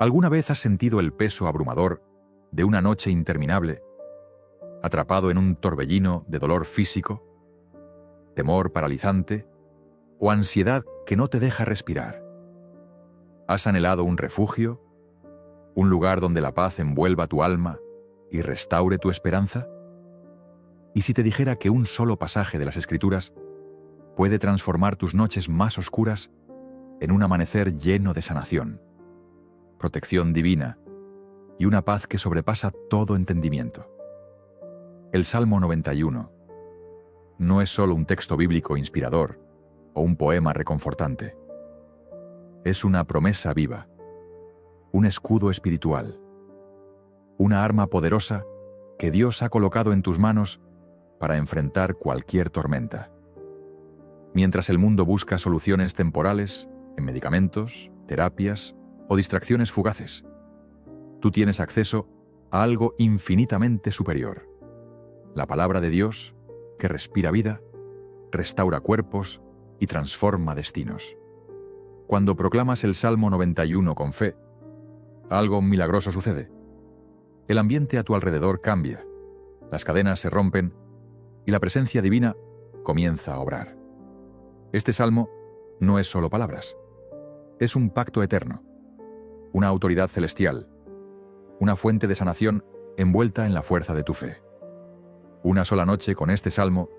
¿Alguna vez has sentido el peso abrumador de una noche interminable, atrapado en un torbellino de dolor físico, temor paralizante o ansiedad que no te deja respirar? ¿Has anhelado un refugio, un lugar donde la paz envuelva tu alma y restaure tu esperanza? ¿Y si te dijera que un solo pasaje de las Escrituras puede transformar tus noches más oscuras en un amanecer lleno de sanación, protección divina y una paz que sobrepasa todo entendimiento? El Salmo 91 no es solo un texto bíblico inspirador o un poema reconfortante. Es una promesa viva, un escudo espiritual, una arma poderosa que Dios ha colocado en tus manos para enfrentar cualquier tormenta. Mientras el mundo busca soluciones temporales en medicamentos, terapias o distracciones fugaces, tú tienes acceso a algo infinitamente superior: la palabra de Dios, que respira vida, restaura cuerpos y transforma destinos. Cuando proclamas el Salmo 91 con fe, algo milagroso sucede. El ambiente a tu alrededor cambia, las cadenas se rompen y la presencia divina comienza a obrar. Este salmo no es solo palabras, es un pacto eterno, una autoridad celestial, una fuente de sanación envuelta en la fuerza de tu fe. Una sola noche con este salmo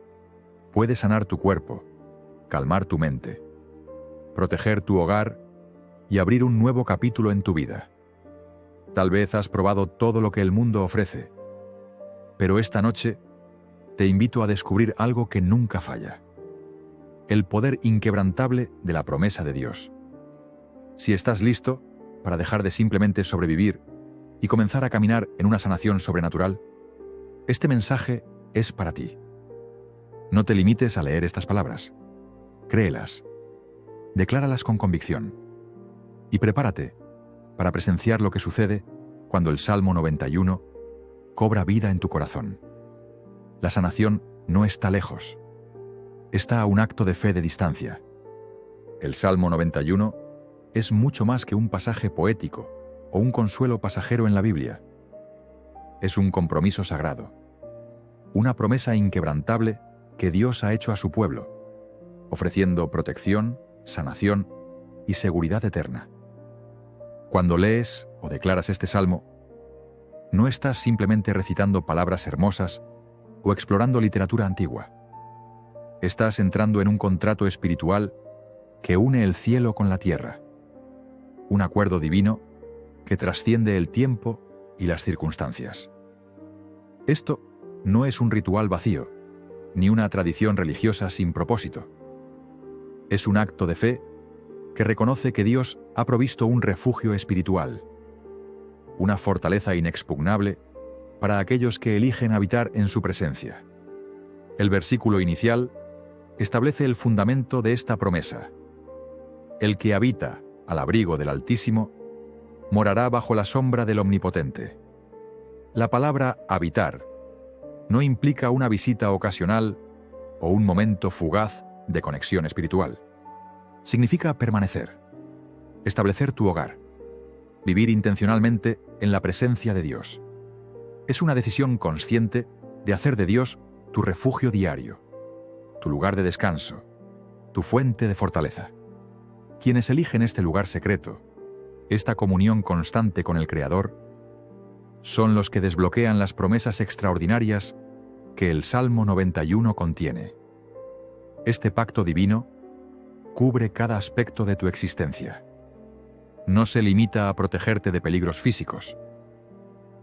puede sanar tu cuerpo, calmar tu mente, proteger tu hogar y abrir un nuevo capítulo en tu vida. Tal vez has probado todo lo que el mundo ofrece, pero esta noche te invito a descubrir algo que nunca falla: el poder inquebrantable de la promesa de Dios. Si estás listo para dejar de simplemente sobrevivir y comenzar a caminar en una sanación sobrenatural, este mensaje es para ti. No te limites a leer estas palabras. Créelas, decláralas con convicción y prepárate para presenciar lo que sucede cuando el Salmo 91 cobra vida en tu corazón. La sanación no está lejos, está a un acto de fe de distancia. El Salmo 91 es mucho más que un pasaje poético o un consuelo pasajero en la Biblia. Es un compromiso sagrado, una promesa inquebrantable que Dios ha hecho a su pueblo, ofreciendo protección, sanación y seguridad eterna. Cuando lees o declaras este salmo, no estás simplemente recitando palabras hermosas o explorando literatura antigua. Estás entrando en un contrato espiritual que une el cielo con la tierra, un acuerdo divino que trasciende el tiempo y las circunstancias. Esto no es un ritual vacío, ni una tradición religiosa sin propósito. Es un acto de fe que reconoce que Dios ha provisto un refugio espiritual, una fortaleza inexpugnable para aquellos que eligen habitar en su presencia. El versículo inicial establece el fundamento de esta promesa: el que habita al abrigo del Altísimo morará bajo la sombra del Omnipotente. La palabra habitar no implica una visita ocasional o un momento fugaz de conexión espiritual. Significa permanecer, establecer tu hogar, vivir intencionalmente en la presencia de Dios. Es una decisión consciente de hacer de Dios tu refugio diario, tu lugar de descanso, tu fuente de fortaleza. Quienes eligen este lugar secreto, esta comunión constante con el Creador, son los que desbloquean las promesas extraordinarias que el Salmo 91 contiene. Este pacto divino cubre cada aspecto de tu existencia. No se limita a protegerte de peligros físicos,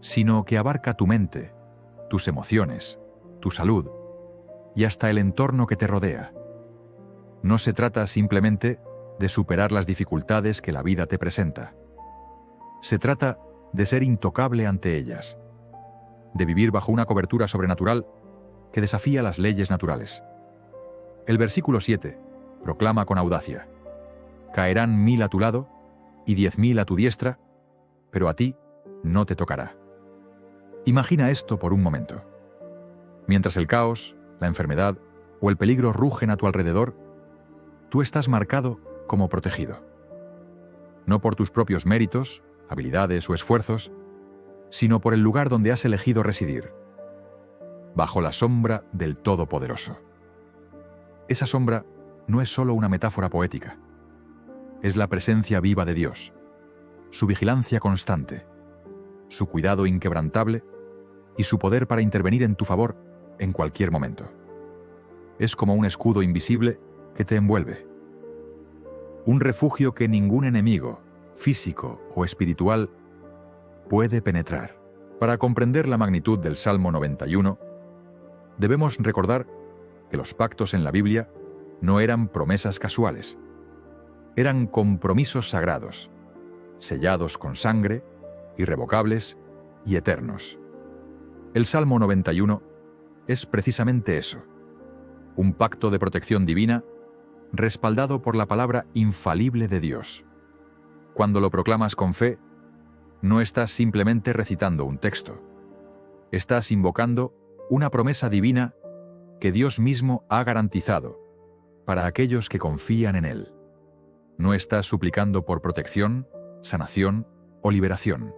sino que abarca tu mente, tus emociones, tu salud y hasta el entorno que te rodea. No se trata simplemente de superar las dificultades que la vida te presenta. Se trata de ser intocable ante ellas, de vivir bajo una cobertura sobrenatural que desafía las leyes naturales. El versículo 7 proclama con audacia: caerán 1000 a tu lado y 10.000 a tu diestra, pero a ti no te tocará. Imagina esto por un momento. Mientras el caos, la enfermedad o el peligro rugen a tu alrededor, tú estás marcado como protegido. No por tus propios méritos habilidades o esfuerzos, sino por el lugar donde has elegido residir, bajo la sombra del Todopoderoso. Esa sombra no es solo una metáfora poética, es la presencia viva de Dios, su vigilancia constante, su cuidado inquebrantable y su poder para intervenir en tu favor en cualquier momento. Es como un escudo invisible que te envuelve. Un refugio que ningún enemigo, físico o espiritual, puede penetrar. Para comprender la magnitud del Salmo 91, debemos recordar que los pactos en la Biblia no eran promesas casuales, eran compromisos sagrados, sellados con sangre, irrevocables y eternos. El Salmo 91 es precisamente eso, un pacto de protección divina respaldado por la palabra infalible de Dios. Cuando lo proclamas con fe, no estás simplemente recitando un texto, estás invocando una promesa divina que Dios mismo ha garantizado para aquellos que confían en Él. No estás suplicando por protección, sanación o liberación.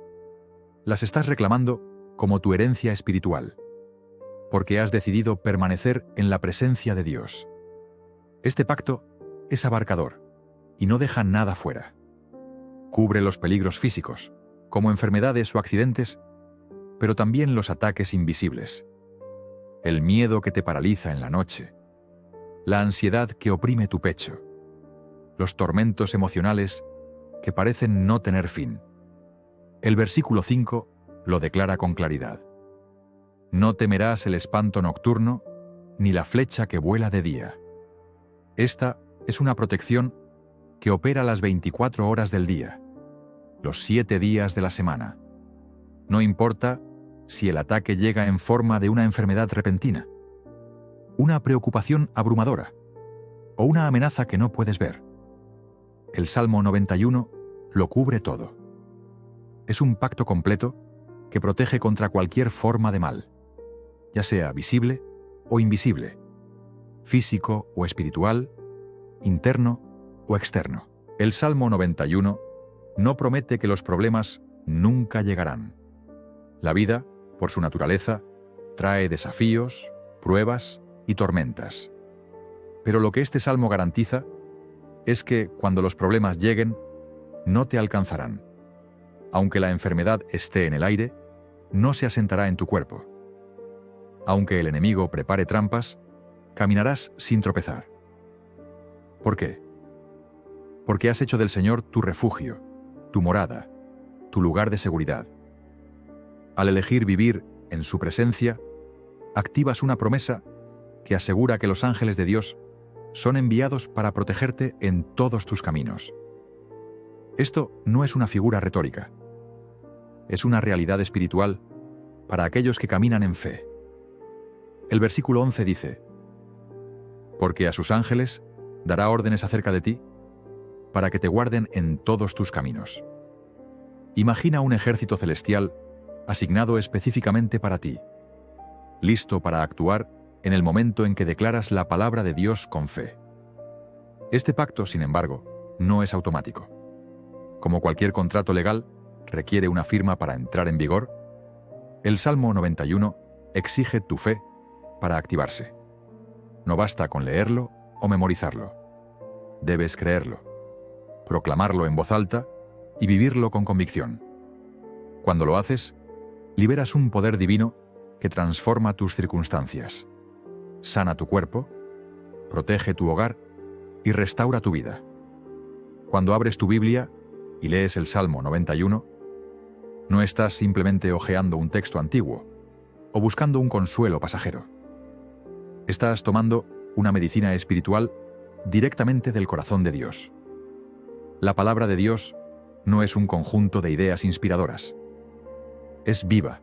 Las estás reclamando como tu herencia espiritual, porque has decidido permanecer en la presencia de Dios. Este pacto es abarcador y no deja nada fuera. Cubre los peligros físicos, como enfermedades o accidentes, pero también los ataques invisibles. El miedo que te paraliza en la noche, la ansiedad que oprime tu pecho, los tormentos emocionales que parecen no tener fin. El versículo 5 lo declara con claridad. No temerás el espanto nocturno, ni la flecha que vuela de día. Esta es una protección que opera las 24 horas del día, los 7 días de la semana. No importa si el ataque llega en forma de una enfermedad repentina, una preocupación abrumadora o una amenaza que no puedes ver. El Salmo 91 lo cubre todo. Es un pacto completo que protege contra cualquier forma de mal, ya sea visible o invisible, físico o espiritual, interno o externo. El Salmo 91 no promete que los problemas nunca llegarán. La vida, por su naturaleza, trae desafíos, pruebas y tormentas. Pero lo que este salmo garantiza es que cuando los problemas lleguen, no te alcanzarán. Aunque la enfermedad esté en el aire, no se asentará en tu cuerpo. Aunque el enemigo prepare trampas, caminarás sin tropezar. ¿Por qué? Porque has hecho del Señor tu refugio, tu morada, tu lugar de seguridad. Al elegir vivir en su presencia, activas una promesa que asegura que los ángeles de Dios son enviados para protegerte en todos tus caminos. Esto no es una figura retórica, es una realidad espiritual para aquellos que caminan en fe. El versículo 11 dice: porque a sus ángeles dará órdenes acerca de ti, para que te guarden en todos tus caminos. Imagina un ejército celestial asignado específicamente para ti, listo para actuar en el momento en que declaras la palabra de Dios con fe. Este pacto, sin embargo, no es automático. Como cualquier contrato legal, requiere una firma para entrar en vigor. El Salmo 91 exige tu fe para activarse. No basta con leerlo o memorizarlo. Debes creerlo, proclamarlo en voz alta y vivirlo con convicción. Cuando lo haces, liberas un poder divino que transforma tus circunstancias, sana tu cuerpo, protege tu hogar y restaura tu vida. Cuando abres tu Biblia y lees el Salmo 91, no estás simplemente hojeando un texto antiguo o buscando un consuelo pasajero. Estás tomando una medicina espiritual directamente del corazón de Dios. La palabra de Dios no es un conjunto de ideas inspiradoras. Es viva,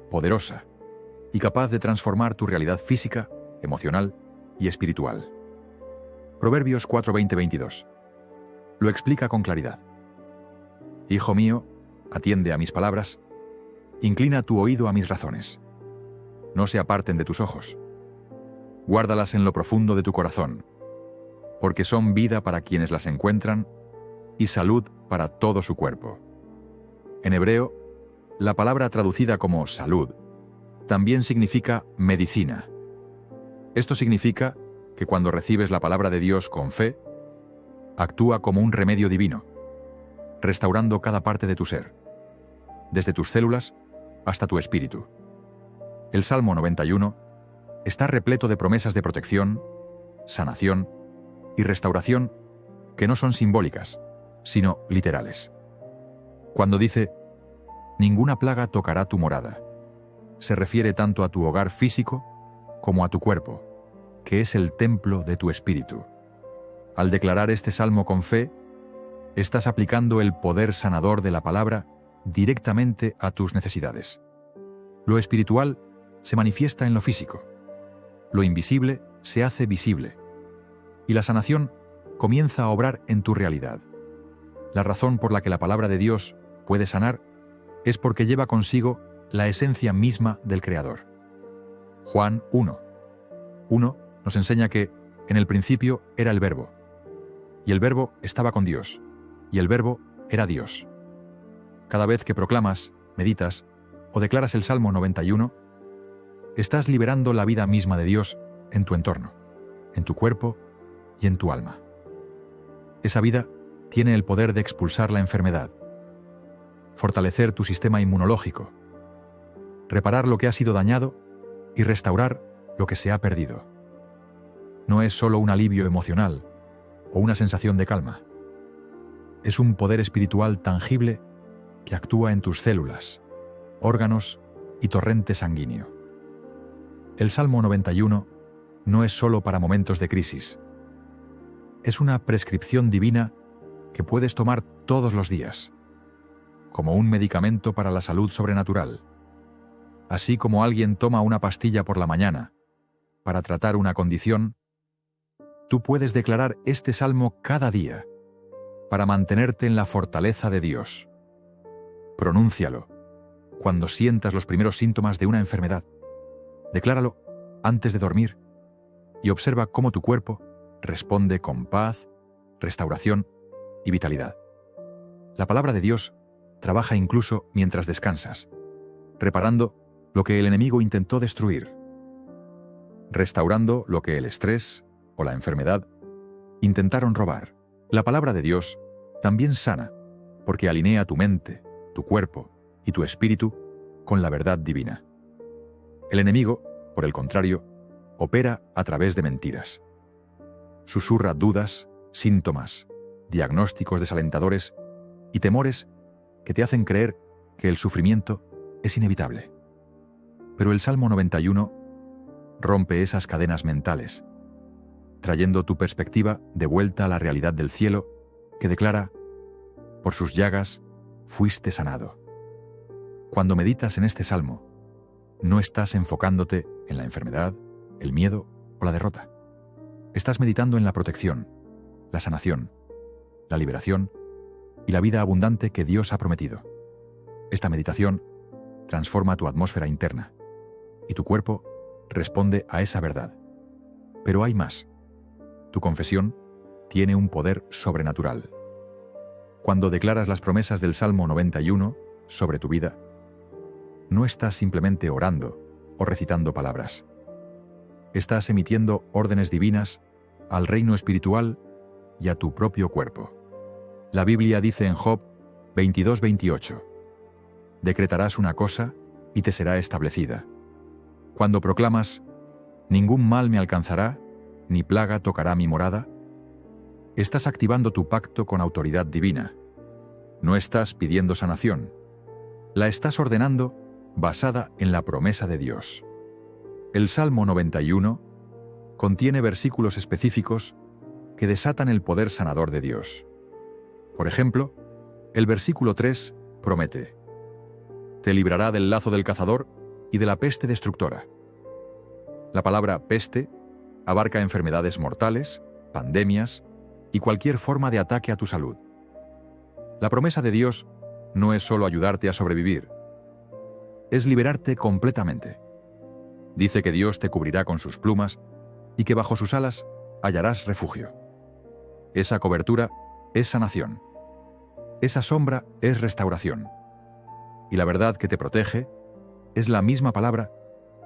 poderosa y capaz de transformar tu realidad física, emocional y espiritual. Proverbios 4:20-22 lo explica con claridad. Hijo mío, atiende a mis palabras, inclina tu oído a mis razones. No se aparten de tus ojos. Guárdalas en lo profundo de tu corazón, porque son vida para quienes las encuentran y salud para todo su cuerpo. En hebreo, la palabra traducida como salud también significa medicina. Esto significa que cuando recibes la palabra de Dios con fe, actúa como un remedio divino, restaurando cada parte de tu ser, desde tus células hasta tu espíritu. El Salmo 91 está repleto de promesas de protección, sanación y restauración que no son simbólicas, sino literales. Cuando dice, ninguna plaga tocará tu morada, se refiere tanto a tu hogar físico como a tu cuerpo, que es el templo de tu espíritu. Al declarar este salmo con fe, estás aplicando el poder sanador de la palabra directamente a tus necesidades. Lo espiritual se manifiesta en lo físico, lo invisible se hace visible, y la sanación comienza a obrar en tu realidad. La razón por la que la palabra de Dios puede sanar es porque lleva consigo la esencia misma del Creador. Juan 1:1 nos enseña que en el principio era el Verbo, y el Verbo estaba con Dios, y el Verbo era Dios. Cada vez que proclamas, meditas o declaras el Salmo 91, estás liberando la vida misma de Dios en tu entorno, en tu cuerpo y en tu alma. Esa vida tiene el poder de expulsar la enfermedad, fortalecer tu sistema inmunológico, reparar lo que ha sido dañado y restaurar lo que se ha perdido. No es solo un alivio emocional o una sensación de calma. Es un poder espiritual tangible que actúa en tus células, órganos y torrente sanguíneo. El Salmo 91 no es solo para momentos de crisis. Es una prescripción divina que puedes tomar todos los días, como un medicamento para la salud sobrenatural. Así como alguien toma una pastilla por la mañana para tratar una condición, tú puedes declarar este salmo cada día para mantenerte en la fortaleza de Dios. Pronúncialo cuando sientas los primeros síntomas de una enfermedad. Decláralo antes de dormir y observa cómo tu cuerpo responde con paz, restauración y vitalidad. La palabra de Dios trabaja incluso mientras descansas, reparando lo que el enemigo intentó destruir, restaurando lo que el estrés o la enfermedad intentaron robar. La palabra de Dios también sana, porque alinea tu mente, tu cuerpo y tu espíritu con la verdad divina. El enemigo, por el contrario, opera a través de mentiras. Susurra dudas, síntomas, diagnósticos desalentadores y temores que te hacen creer que el sufrimiento es inevitable. Pero el Salmo 91 rompe esas cadenas mentales, trayendo tu perspectiva de vuelta a la realidad del cielo, que declara, por sus llagas fuiste sanado. Cuando meditas en este salmo, no estás enfocándote en la enfermedad, el miedo o la derrota. Estás meditando en la protección, la sanación, la liberación y la vida abundante que Dios ha prometido. Esta meditación transforma tu atmósfera interna y tu cuerpo responde a esa verdad. Pero hay más. Tu confesión tiene un poder sobrenatural. Cuando declaras las promesas del Salmo 91 sobre tu vida, no estás simplemente orando o recitando palabras. Estás emitiendo órdenes divinas al reino espiritual y a tu propio cuerpo. La Biblia dice en Job 22:28, decretarás una cosa y te será establecida. Cuando proclamas, ningún mal me alcanzará, ni plaga tocará mi morada, estás activando tu pacto con autoridad divina. No estás pidiendo sanación, la estás ordenando basada en la promesa de Dios. El Salmo 91 contiene versículos específicos que desatan el poder sanador de Dios. Por ejemplo, el versículo 3 promete: te librará del lazo del cazador y de la peste destructora. La palabra peste abarca enfermedades mortales, pandemias y cualquier forma de ataque a tu salud. La promesa de Dios no es solo ayudarte a sobrevivir, es liberarte completamente. Dice que Dios te cubrirá con sus plumas y que bajo sus alas hallarás refugio. Esa cobertura es sanación. Esa sombra es restauración. y la verdad que te protege es la misma palabra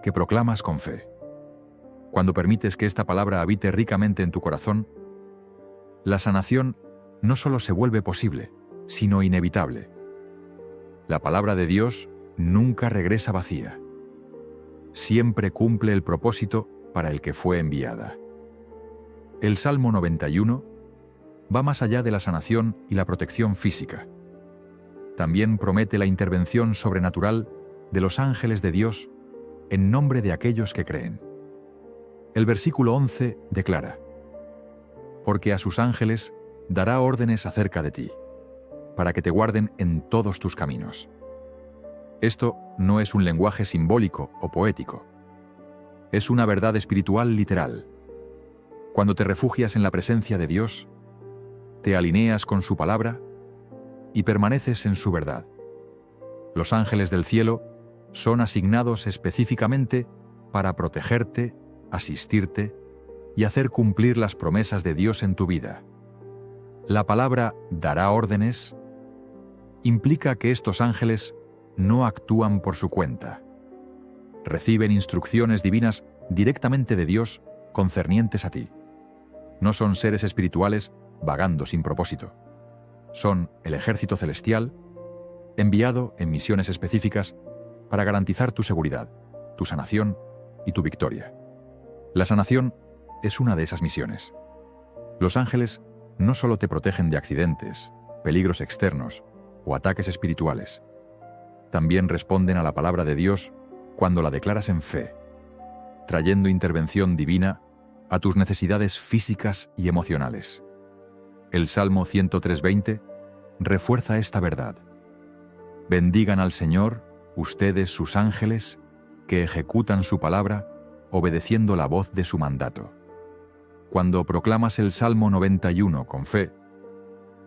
que proclamas con fe. Cuando permites que esta palabra habite ricamente en tu corazón, la sanación no solo se vuelve posible, sino inevitable. La palabra de Dios nunca regresa vacía. Siempre cumple el propósito para el que fue enviada. El Salmo 91 va más allá de la sanación y la protección física. También promete la intervención sobrenatural de los ángeles de Dios en nombre de aquellos que creen. El versículo 11 declara: porque a sus ángeles dará órdenes acerca de ti, para que te guarden en todos tus caminos. Esto no es un lenguaje simbólico o poético. Es una verdad espiritual literal. Cuando te refugias en la presencia de Dios, te alineas con su palabra y permaneces en su verdad. Los ángeles del cielo son asignados específicamente para protegerte, asistirte y hacer cumplir las promesas de Dios en tu vida. La palabra «dará órdenes» implica que estos ángeles no actúan por su cuenta. Reciben instrucciones divinas directamente de Dios concernientes a ti. No son seres espirituales vagando sin propósito. Son el ejército celestial enviado en misiones específicas para garantizar tu seguridad, tu sanación y tu victoria. La sanación es una de esas misiones. Los ángeles no solo te protegen de accidentes, peligros externos o ataques espirituales, también responden a la palabra de Dios cuando la declaras en fe, trayendo intervención divina a tus necesidades físicas y emocionales. El Salmo 103:20 refuerza esta verdad. Bendigan al Señor, ustedes sus ángeles, que ejecutan su palabra, obedeciendo la voz de su mandato. Cuando proclamas el Salmo 91 con fe,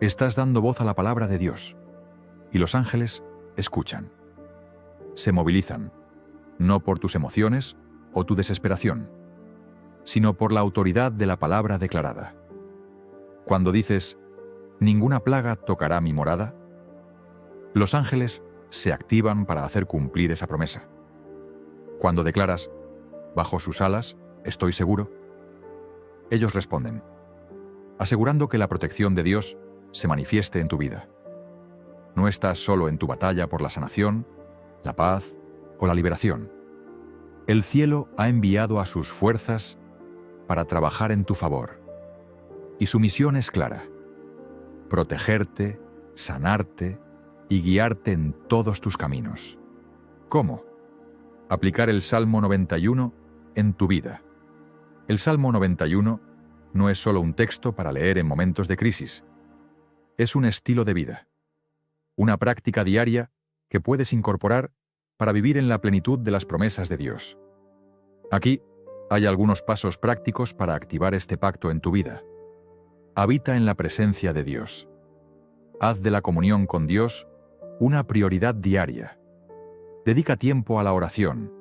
estás dando voz a la palabra de Dios, y los ángeles escuchan. Se movilizan, no por tus emociones o tu desesperación, sino por la autoridad de la palabra declarada. Cuando dices, «Ninguna plaga tocará mi morada», los ángeles se activan para hacer cumplir esa promesa. Cuando declaras, «Bajo sus alas estoy seguro», ellos responden, asegurando que la protección de Dios se manifieste en tu vida. No estás solo en tu batalla por la sanación, la paz o la liberación. El cielo ha enviado a sus fuerzas para trabajar en tu favor. Y su misión es clara: protegerte, sanarte y guiarte en todos tus caminos. ¿Cómo? Aplicar el Salmo 91 en tu vida. El Salmo 91 no es solo un texto para leer en momentos de crisis. Es un estilo de vida, una práctica diaria que puedes incorporar para vivir en la plenitud de las promesas de Dios. Aquí hay algunos pasos prácticos para activar este pacto en tu vida. Habita en la presencia de Dios. Haz de la comunión con Dios una prioridad diaria. Dedica tiempo a la oración,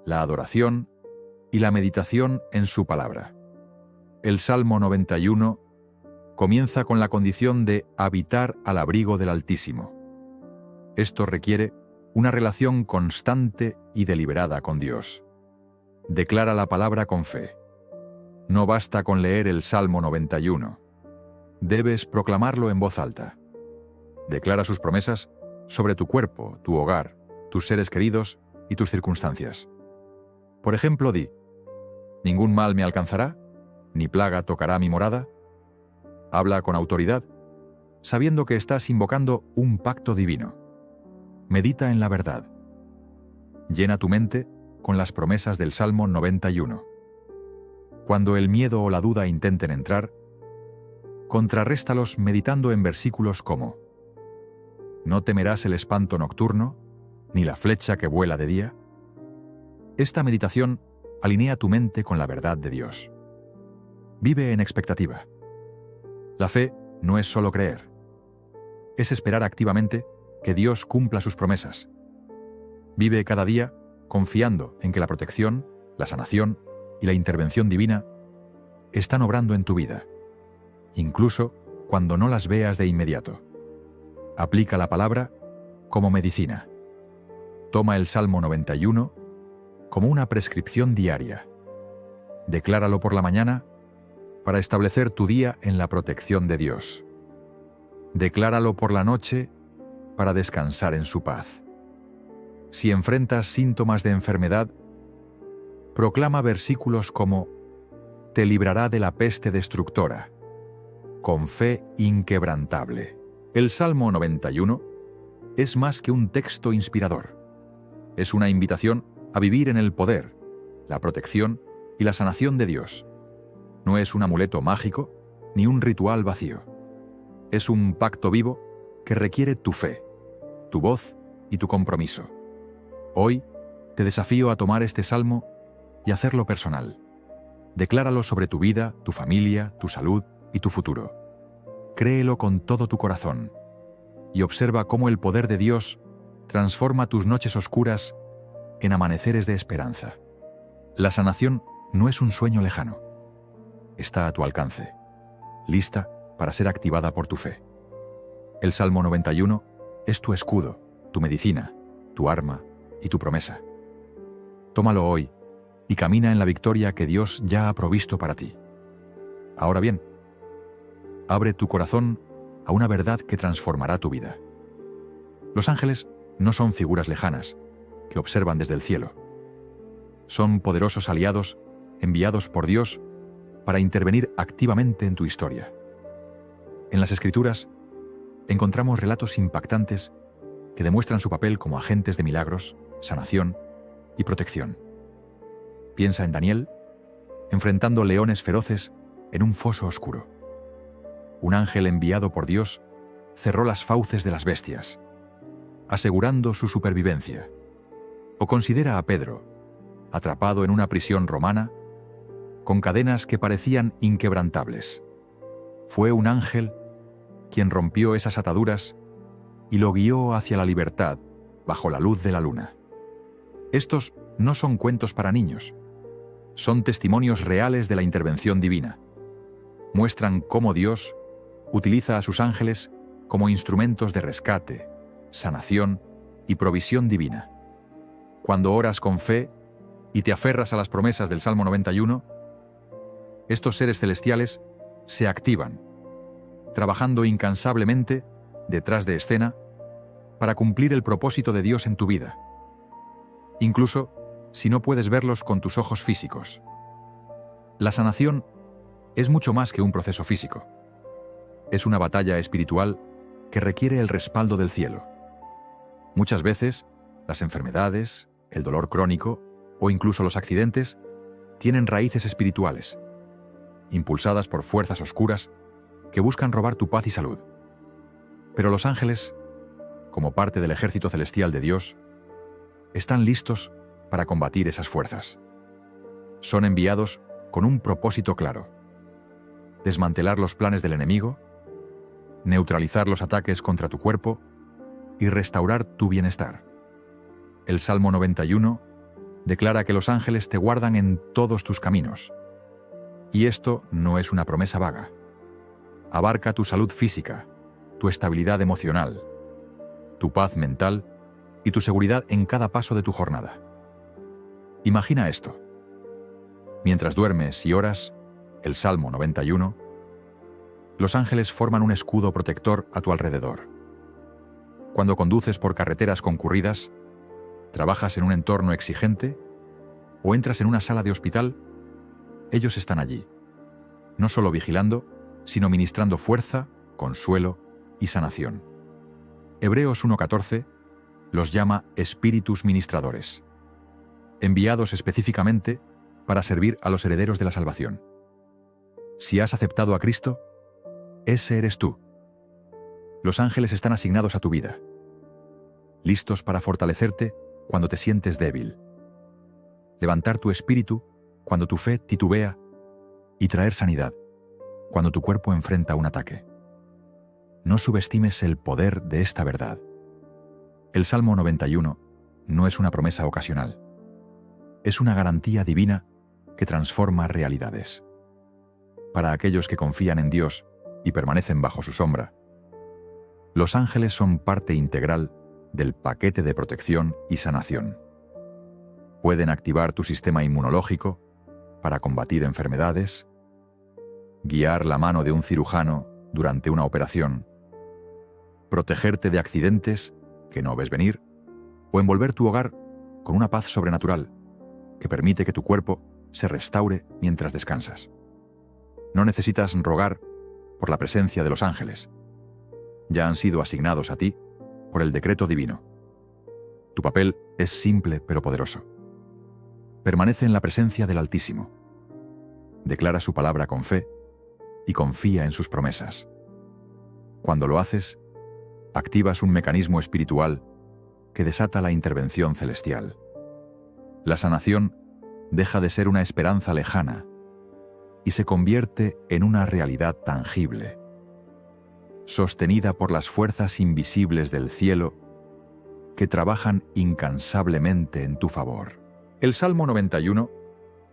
la adoración y la meditación en su palabra. El Salmo 91 comienza con la condición de habitar al abrigo del Altísimo. Esto requiere una relación constante y deliberada con Dios. Declara la palabra con fe. No basta con leer el Salmo 91. Debes proclamarlo en voz alta. Declara sus promesas sobre tu cuerpo, tu hogar, tus seres queridos y tus circunstancias. Por ejemplo, di: «Ningún mal me alcanzará, ni plaga tocará mi morada». Habla con autoridad, sabiendo que estás invocando un pacto divino. Medita en la verdad. Llena tu mente con las promesas del Salmo 91. Cuando el miedo o la duda intenten entrar, contrarréstalos meditando en versículos como: «No temerás el espanto nocturno, ni la flecha que vuela de día». Esta meditación alinea tu mente con la verdad de Dios. Vive en expectativa. La fe no es solo creer. Es esperar activamente que Dios cumpla sus promesas. Vive cada día confiando en que la protección, la sanación y la intervención divina están obrando en tu vida, incluso cuando no las veas de inmediato. Aplica la palabra como medicina. Toma el Salmo 91 como una prescripción diaria. Decláralo por la mañana para establecer tu día en la protección de Dios. Decláralo por la noche para descansar en su paz. Si enfrentas síntomas de enfermedad, proclama versículos como: te librará de la peste destructora, con fe inquebrantable. El Salmo 91 es más que un texto inspirador. Es una invitación a vivir en el poder, la protección y la sanación de Dios. No es un amuleto mágico ni un ritual vacío. Es un pacto vivo que requiere tu fe, tu voz y tu compromiso. Hoy te desafío a tomar este salmo y hacerlo personal. Decláralo sobre tu vida, tu familia, tu salud y tu futuro. Créelo con todo tu corazón y observa cómo el poder de Dios transforma tus noches oscuras en amaneceres de esperanza. La sanación no es un sueño lejano. Está a tu alcance, lista para ser activada por tu fe. El Salmo 91 es tu escudo, tu medicina, tu arma y tu promesa. Tómalo hoy y camina en la victoria que Dios ya ha provisto para ti. Ahora bien, abre tu corazón a una verdad que transformará tu vida. Los ángeles no son figuras lejanas que observan desde el cielo. Son poderosos aliados enviados por Dios para intervenir activamente en tu historia. En las Escrituras encontramos relatos impactantes que demuestran su papel como agentes de milagros, sanación y protección. Piensa en Daniel, enfrentando leones feroces en un foso oscuro. Un ángel enviado por Dios cerró las fauces de las bestias, asegurando su supervivencia. O considera a Pedro, atrapado en una prisión romana, con cadenas que parecían inquebrantables. Fue un ángel quien rompió esas ataduras y lo guió hacia la libertad bajo la luz de la luna. Estos no son cuentos para niños, son testimonios reales de la intervención divina. Muestran cómo Dios utiliza a sus ángeles como instrumentos de rescate, sanación y provisión divina. Cuando oras con fe y te aferras a las promesas del Salmo 91, estos seres celestiales se activan, trabajando incansablemente detrás de escena para cumplir el propósito de Dios en tu vida, incluso si no puedes verlos con tus ojos físicos. La sanación es mucho más que un proceso físico. Es una batalla espiritual que requiere el respaldo del cielo. Muchas veces, las enfermedades, el dolor crónico o incluso los accidentes tienen raíces espirituales, impulsadas por fuerzas oscuras que buscan robar tu paz y salud. Pero los ángeles, como parte del ejército celestial de Dios, están listos para combatir esas fuerzas. Son enviados con un propósito claro: desmantelar los planes del enemigo, neutralizar los ataques contra tu cuerpo y restaurar tu bienestar. El Salmo 91 declara que los ángeles te guardan en todos tus caminos. Y esto no es una promesa vaga. Abarca tu salud física, tu estabilidad emocional, tu paz mental y tu seguridad en cada paso de tu jornada. Imagina esto. Mientras duermes y oras, el Salmo 91, los ángeles forman un escudo protector a tu alrededor. Cuando conduces por carreteras concurridas, trabajas en un entorno exigente o entras en una sala de hospital, ellos están allí, no solo vigilando, sino ministrando fuerza, consuelo y sanación. Hebreos 1:14 los llama espíritus ministradores, enviados específicamente para servir a los herederos de la salvación. Si has aceptado a Cristo, ese eres tú. Los ángeles están asignados a tu vida, listos para fortalecerte cuando te sientes débil, levantar tu espíritu cuando tu fe titubea y traer sanidad cuando tu cuerpo enfrenta un ataque. No subestimes el poder de esta verdad. El Salmo 91 no es una promesa ocasional. Es una garantía divina que transforma realidades. Para aquellos que confían en Dios y permanecen bajo su sombra, los ángeles son parte integral del paquete de protección y sanación. Pueden activar tu sistema inmunológico para combatir enfermedades, guiar la mano de un cirujano durante una operación, protegerte de accidentes que no ves venir o envolver tu hogar con una paz sobrenatural que permite que tu cuerpo se restaure mientras descansas. No necesitas rogar por la presencia de los ángeles. Ya han sido asignados a ti por el decreto divino. Tu papel es simple pero poderoso. Permanece en la presencia del Altísimo. Declara su palabra con fe y confía en sus promesas. Cuando lo haces, activas un mecanismo espiritual que desata la intervención celestial. La sanación deja de ser una esperanza lejana y se convierte en una realidad tangible, sostenida por las fuerzas invisibles del cielo que trabajan incansablemente en tu favor. El Salmo 91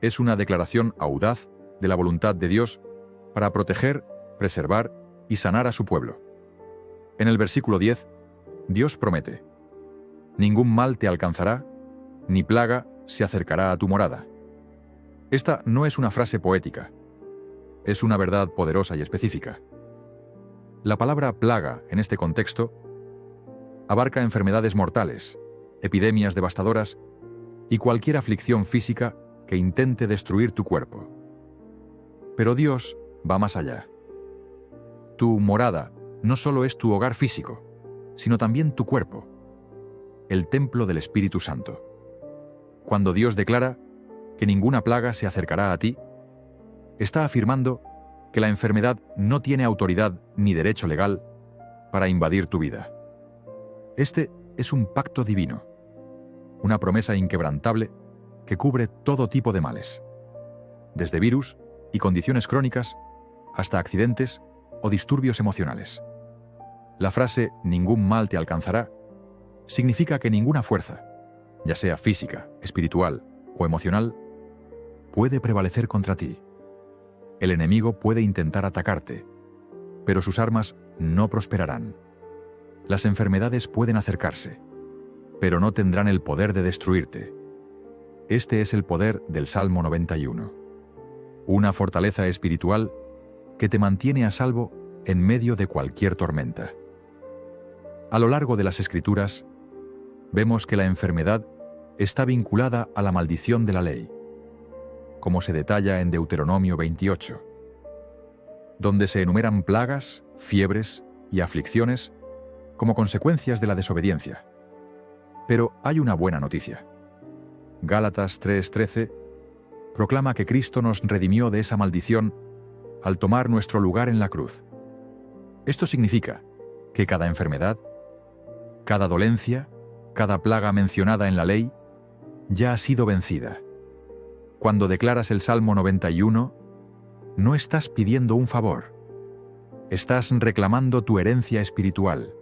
es una declaración audaz de la voluntad de Dios para proteger, preservar y sanar a su pueblo. En el versículo 10, Dios promete: «Ningún mal te alcanzará, ni plaga se acercará a tu morada». Esta no es una frase poética, es una verdad poderosa y específica. La palabra plaga, en este contexto, abarca enfermedades mortales, epidemias devastadoras y cualquier aflicción física que intente destruir tu cuerpo. Pero Dios va más allá. Tu morada no solo es tu hogar físico, sino también tu cuerpo, el templo del Espíritu Santo. Cuando Dios declara que ninguna plaga se acercará a ti, está afirmando que la enfermedad no tiene autoridad ni derecho legal para invadir tu vida. Este es un pacto divino, una promesa inquebrantable que cubre todo tipo de males, desde virus y condiciones crónicas hasta accidentes o disturbios emocionales. La frase «ningún mal te alcanzará» significa que ninguna fuerza, ya sea física, espiritual o emocional, puede prevalecer contra ti. El enemigo puede intentar atacarte, pero sus armas no prosperarán. Las enfermedades pueden acercarse, pero no tendrán el poder de destruirte. Este es el poder del Salmo 91. Una fortaleza espiritual que te mantiene a salvo en medio de cualquier tormenta. A lo largo de las Escrituras, vemos que la enfermedad está vinculada a la maldición de la ley, como se detalla en Deuteronomio 28, donde se enumeran plagas, fiebres y aflicciones como consecuencias de la desobediencia. Pero hay una buena noticia. Gálatas 3:13 proclama que Cristo nos redimió de esa maldición al tomar nuestro lugar en la cruz. Esto significa que cada enfermedad, cada dolencia, cada plaga mencionada en la ley, ya ha sido vencida. Cuando declaras el Salmo 91, no estás pidiendo un favor. Estás reclamando tu herencia espiritual.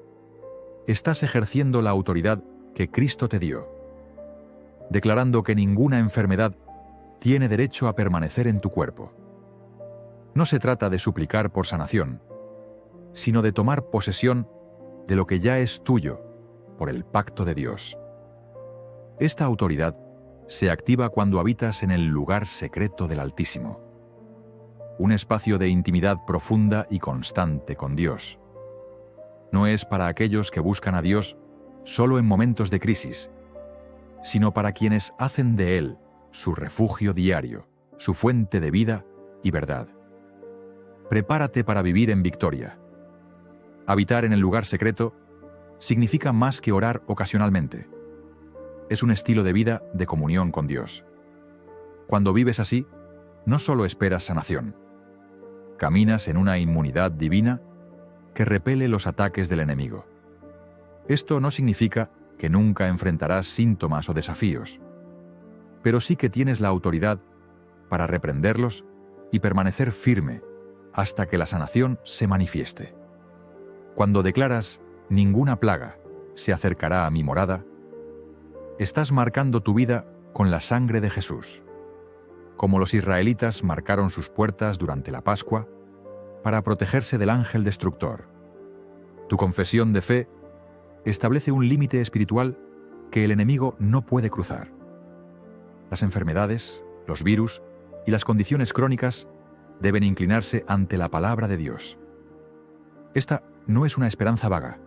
Estás ejerciendo la autoridad que Cristo te dio, declarando que ninguna enfermedad tiene derecho a permanecer en tu cuerpo. No se trata de suplicar por sanación, sino de tomar posesión de lo que ya es tuyo por el pacto de Dios. Esta autoridad se activa cuando habitas en el lugar secreto del Altísimo, un espacio de intimidad profunda y constante con Dios. No es para aquellos que buscan a Dios solo en momentos de crisis, sino para quienes hacen de Él su refugio diario, su fuente de vida y verdad. Prepárate para vivir en victoria. Habitar en el lugar secreto significa más que orar ocasionalmente. Es un estilo de vida de comunión con Dios. Cuando vives así, no solo esperas sanación, caminas en una inmunidad divina que repele los ataques del enemigo. Esto no significa que nunca enfrentarás síntomas o desafíos, pero sí que tienes la autoridad para reprenderlos y permanecer firme hasta que la sanación se manifieste. Cuando declaras «ninguna plaga se acercará a mi morada», estás marcando tu vida con la sangre de Jesús, como los israelitas marcaron sus puertas durante la Pascua para protegerse del ángel destructor. Tu confesión de fe establece un límite espiritual que el enemigo no puede cruzar. Las enfermedades, los virus y las condiciones crónicas deben inclinarse ante la palabra de Dios. Esta no es una esperanza vaga,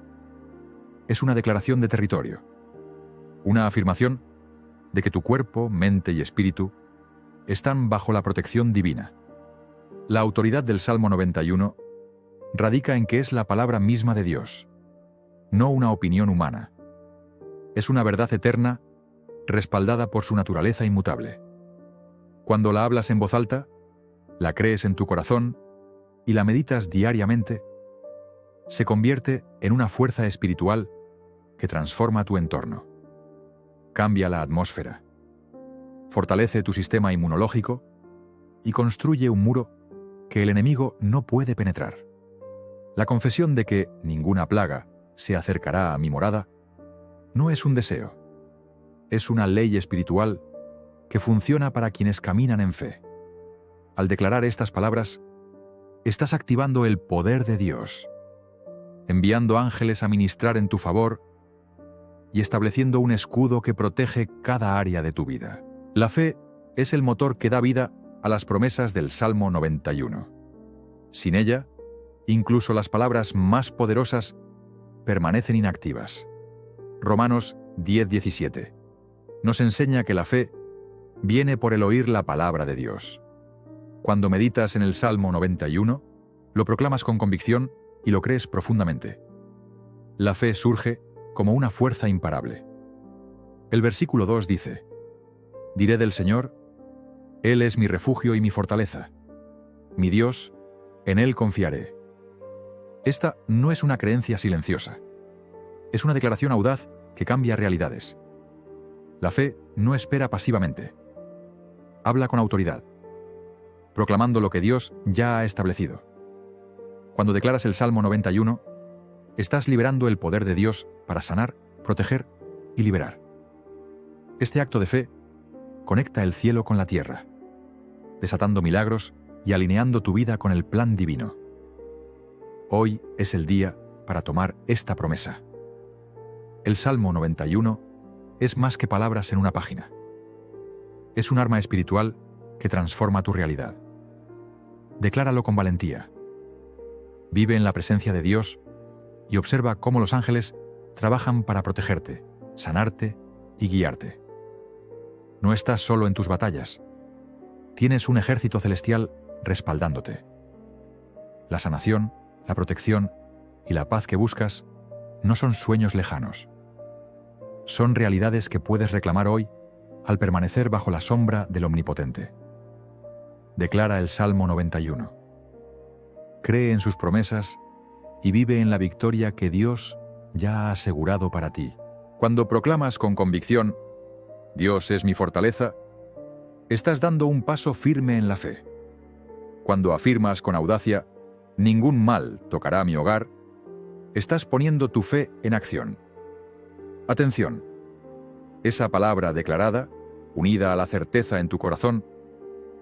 es una declaración de territorio, una afirmación de que tu cuerpo, mente y espíritu están bajo la protección divina. La autoridad del Salmo 91 radica en que es la palabra misma de Dios, no una opinión humana. Es una verdad eterna respaldada por su naturaleza inmutable. Cuando la hablas en voz alta, la crees en tu corazón y la meditas diariamente, se convierte en una fuerza espiritual que transforma tu entorno. Cambia la atmósfera, fortalece tu sistema inmunológico y construye un muro que el enemigo no puede penetrar. La confesión de que ninguna plaga se acercará a mi morada no es un deseo, es una ley espiritual que funciona para quienes caminan en fe. Al declarar estas palabras, estás activando el poder de Dios, enviando ángeles a ministrar en tu favor y estableciendo un escudo que protege cada área de tu vida. La fe es el motor que da vida a las promesas del Salmo 91. Sin ella, incluso las palabras más poderosas permanecen inactivas. Romanos 10:17 nos enseña que la fe viene por el oír la palabra de Dios. Cuando meditas en el Salmo 91, lo proclamas con convicción y lo crees profundamente. La fe surge como una fuerza imparable. El versículo 2 dice: «Diré del Señor, Él es mi refugio y mi fortaleza. Mi Dios, en Él confiaré». Esta no es una creencia silenciosa. Es una declaración audaz que cambia realidades. La fe no espera pasivamente. Habla con autoridad, proclamando lo que Dios ya ha establecido. Cuando declaras el Salmo 91, estás liberando el poder de Dios para sanar, proteger y liberar. Este acto de fe conecta el cielo con la tierra, desatando milagros y alineando tu vida con el plan divino. Hoy es el día para tomar esta promesa. El Salmo 91 es más que palabras en una página. Es un arma espiritual que transforma tu realidad. Decláralo con valentía. Vive en la presencia de Dios y observa cómo los ángeles trabajan para protegerte, sanarte y guiarte. No estás solo en tus batallas. Tienes un ejército celestial respaldándote. La sanación, la protección y la paz que buscas no son sueños lejanos. Son realidades que puedes reclamar hoy al permanecer bajo la sombra del Omnipotente. Declara el Salmo 91. Cree en sus promesas y vive en la victoria que Dios ya ha asegurado para ti. Cuando proclamas con convicción, «Dios es mi fortaleza», estás dando un paso firme en la fe. Cuando afirmas con audacia, «Ningún mal tocará mi hogar», estás poniendo tu fe en acción. Atención, esa palabra declarada, unida a la certeza en tu corazón,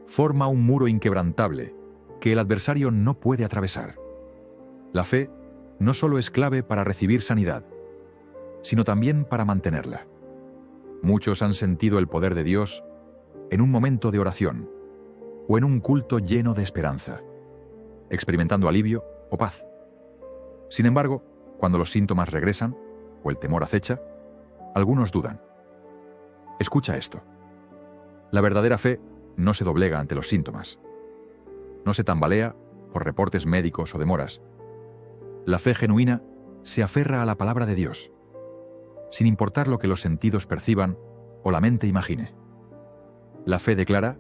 forma un muro inquebrantable que el adversario no puede atravesar. La fe no solo es clave para recibir sanidad, sino también para mantenerla. Muchos han sentido el poder de Dios en un momento de oración o en un culto lleno de esperanza, experimentando alivio o paz. Sin embargo, cuando los síntomas regresan o el temor acecha, algunos dudan. Escucha esto. La verdadera fe no se doblega ante los síntomas. No se tambalea por reportes médicos o demoras. La fe genuina se aferra a la palabra de Dios, sin importar lo que los sentidos perciban o la mente imagine. La fe declara: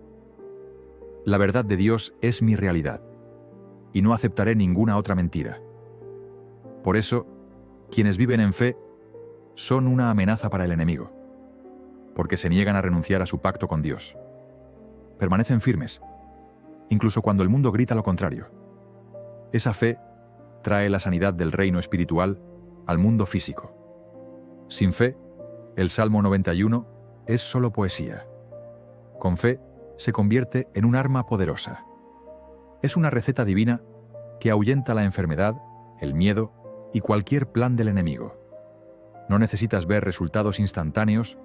«La verdad de Dios es mi realidad, y no aceptaré ninguna otra mentira». Por eso, quienes viven en fe son una amenaza para el enemigo, porque se niegan a renunciar a su pacto con Dios. Permanecen firmes, incluso cuando el mundo grita lo contrario. Esa fe trae la sanidad del reino espiritual al mundo físico. Sin fe, el Salmo 91 es solo poesía. Con fe, se convierte en un arma poderosa. Es una receta divina que ahuyenta la enfermedad, el miedo y cualquier plan del enemigo. No necesitas ver resultados instantáneos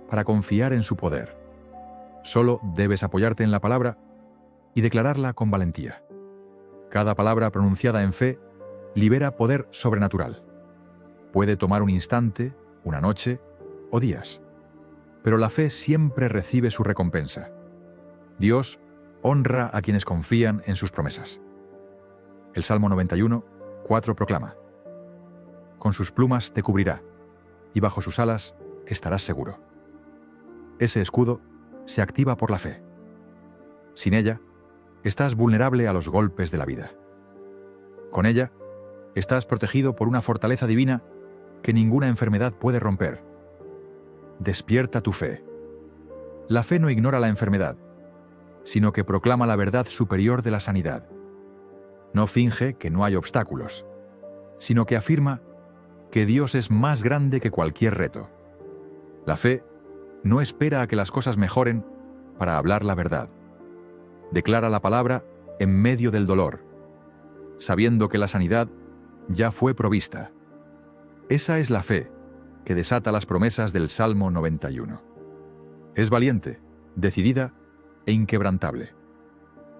para confiar en su poder. Solo debes apoyarte en la palabra y declararla con valentía. Cada palabra pronunciada en fe libera poder sobrenatural. Puede tomar un instante, una noche o días, pero la fe siempre recibe su recompensa. Dios honra a quienes confían en sus promesas. El Salmo 91, 4 proclama: con sus plumas te cubrirá, y bajo sus alas estarás seguro. Ese escudo se activa por la fe. Sin ella, estás vulnerable a los golpes de la vida. Con ella, estás protegido por una fortaleza divina que ninguna enfermedad puede romper. Despierta tu fe. La fe no ignora la enfermedad, sino que proclama la verdad superior de la sanidad. No finge que no hay obstáculos, sino que afirma que Dios es más grande que cualquier reto. La fe no espera a que las cosas mejoren para hablar la verdad. Declara la palabra en medio del dolor, sabiendo que la sanidad ya fue provista. Esa es la fe que desata las promesas del Salmo 91. Es valiente, decidida e inquebrantable.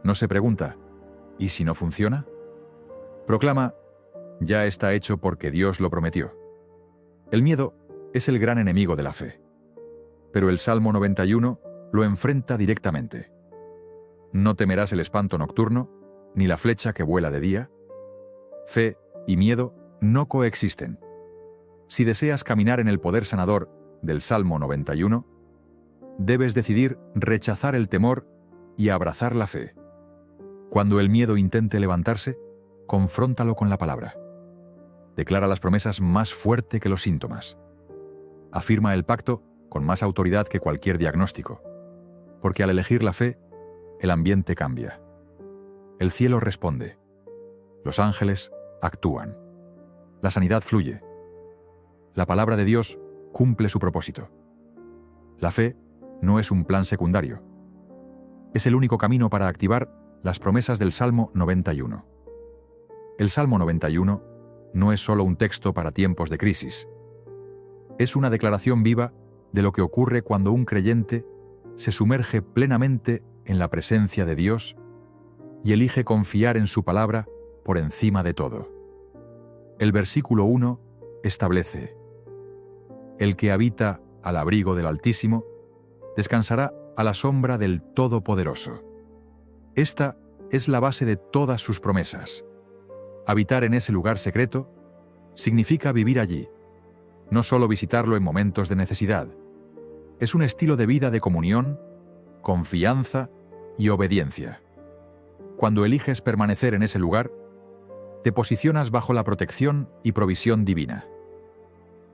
No se pregunta, ¿y si no funciona? Proclama: ya está hecho porque Dios lo prometió. El miedo es el gran enemigo de la fe, pero el Salmo 91 lo enfrenta directamente. No temerás el espanto nocturno, ni la flecha que vuela de día. Fe y miedo no coexisten. Si deseas caminar en el poder sanador del Salmo 91, debes decidir rechazar el temor y abrazar la fe. Cuando el miedo intente levantarse, confróntalo con la palabra. Declara las promesas más fuerte que los síntomas. Afirma el pacto con más autoridad que cualquier diagnóstico, porque al elegir la fe, el ambiente cambia. El cielo responde. Los ángeles actúan. La sanidad fluye. La palabra de Dios cumple su propósito. La fe no es un plan secundario. Es el único camino para activar las promesas del Salmo 91. El Salmo 91 no es solo un texto para tiempos de crisis. Es una declaración viva de lo que ocurre cuando un creyente se sumerge plenamente en la presencia de Dios y elige confiar en su palabra por encima de todo. El versículo 1 establece: el que habita al abrigo del Altísimo descansará a la sombra del Todopoderoso. Esta es la base de todas sus promesas. Habitar en ese lugar secreto significa vivir allí, no solo visitarlo en momentos de necesidad. Es un estilo de vida de comunión, confianza y obediencia. Cuando eliges permanecer en ese lugar, te posicionas bajo la protección y provisión divina.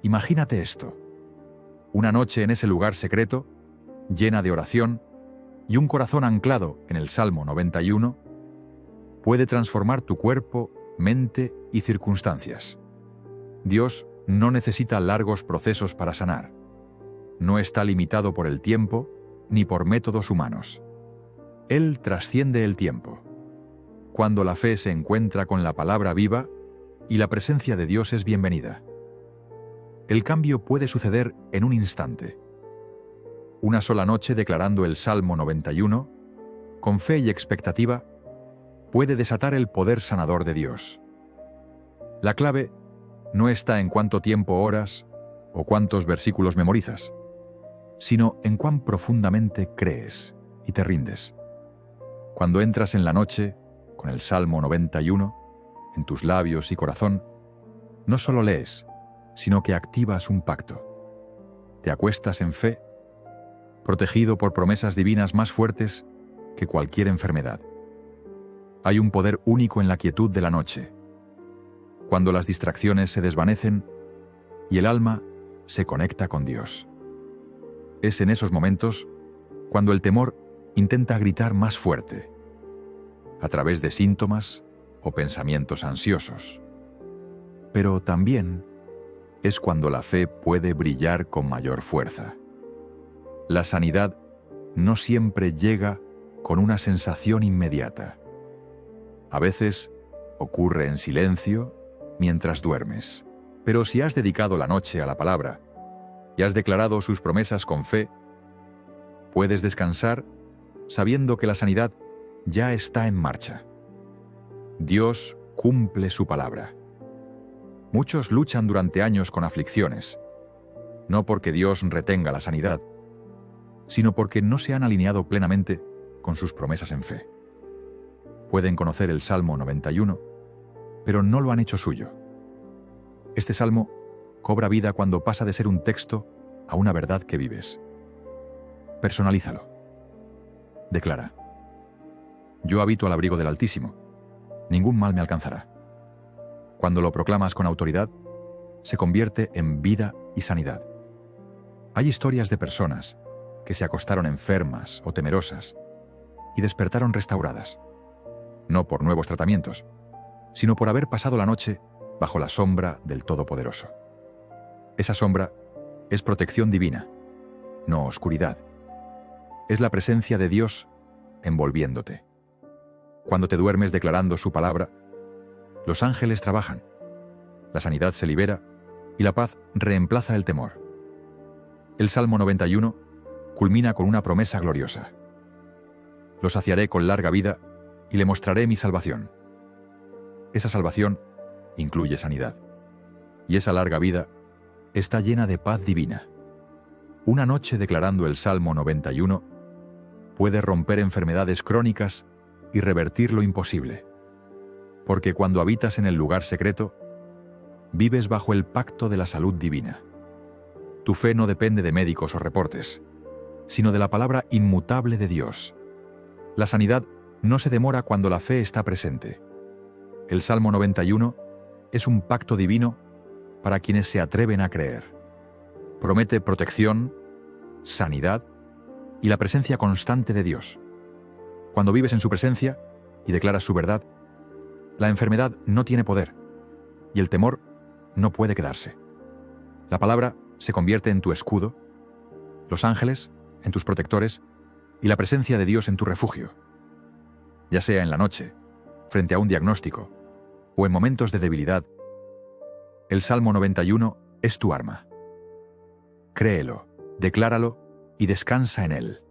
Imagínate esto: una noche en ese lugar secreto, llena de oración, y un corazón anclado en el Salmo 91, puede transformar tu cuerpo, mente y circunstancias. Dios no necesita largos procesos para sanar. No está limitado por el tiempo ni por métodos humanos. Él trasciende el tiempo. Cuando la fe se encuentra con la palabra viva y la presencia de Dios es bienvenida. El cambio puede suceder en un instante. Una sola noche declarando el Salmo 91, con fe y expectativa, puede desatar el poder sanador de Dios. La clave no está en cuánto tiempo oras o cuántos versículos memorizas, sino en cuán profundamente crees y te rindes. Cuando entras en la noche con el Salmo 91 en tus labios y corazón, no solo lees, sino que activas un pacto. Te acuestas en fe, protegido por promesas divinas más fuertes que cualquier enfermedad. Hay un poder único en la quietud de la noche, cuando las distracciones se desvanecen y el alma se conecta con Dios. Es en esos momentos cuando el temor intenta gritar más fuerte, a través de síntomas o pensamientos ansiosos. Pero también es cuando la fe puede brillar con mayor fuerza. La sanidad no siempre llega con una sensación inmediata. A veces ocurre en silencio mientras duermes. Pero si has dedicado la noche a la palabra y has declarado sus promesas con fe, puedes descansar sabiendo que la sanidad ya está en marcha. Dios cumple su palabra. Muchos luchan durante años con aflicciones, no porque Dios retenga la sanidad, sino porque no se han alineado plenamente con sus promesas en fe. Pueden conocer el Salmo 91, pero no lo han hecho suyo. Este salmo cobra vida cuando pasa de ser un texto a una verdad que vives. Personalízalo. Declara: yo habito al abrigo del Altísimo, ningún mal me alcanzará. Cuando lo proclamas con autoridad, se convierte en vida y sanidad. Hay historias de personas que se acostaron enfermas o temerosas y despertaron restauradas, no por nuevos tratamientos, sino por haber pasado la noche bajo la sombra del Todopoderoso. Esa sombra es protección divina, no oscuridad. Es la presencia de Dios envolviéndote. Cuando te duermes declarando su palabra, los ángeles trabajan, la sanidad se libera y la paz reemplaza el temor. El Salmo 91 culmina con una promesa gloriosa: lo saciaré con larga vida y le mostraré mi salvación. Esa salvación incluye sanidad, y esa larga vida está llena de paz divina. Una noche declarando el Salmo 91 puede romper enfermedades crónicas y revertir lo imposible, porque cuando habitas en el lugar secreto, vives bajo el pacto de la salud divina. Tu fe no depende de médicos o reportes, sino de la palabra inmutable de Dios. La sanidad no se demora cuando la fe está presente. El Salmo 91 es un pacto divino para quienes se atreven a creer. Promete protección, sanidad y la presencia constante de Dios. Cuando vives en su presencia y declaras su verdad, la enfermedad no tiene poder y el temor no puede quedarse. La palabra se convierte en tu escudo, los ángeles en tus protectores y la presencia de Dios en tu refugio. Ya sea en la noche, frente a un diagnóstico o en momentos de debilidad, el Salmo 91 es tu arma. Créelo, decláralo y descansa en él.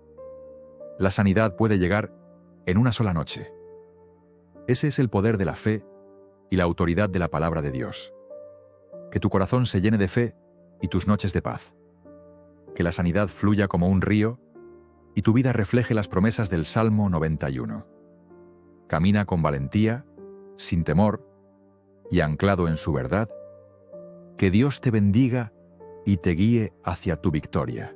La sanidad puede llegar en una sola noche. Ese es el poder de la fe y la autoridad de la palabra de Dios. Que tu corazón se llene de fe y tus noches de paz. Que la sanidad fluya como un río y tu vida refleje las promesas del Salmo 91. Camina con valentía, sin temor y anclado en su verdad. Que Dios te bendiga y te guíe hacia tu victoria.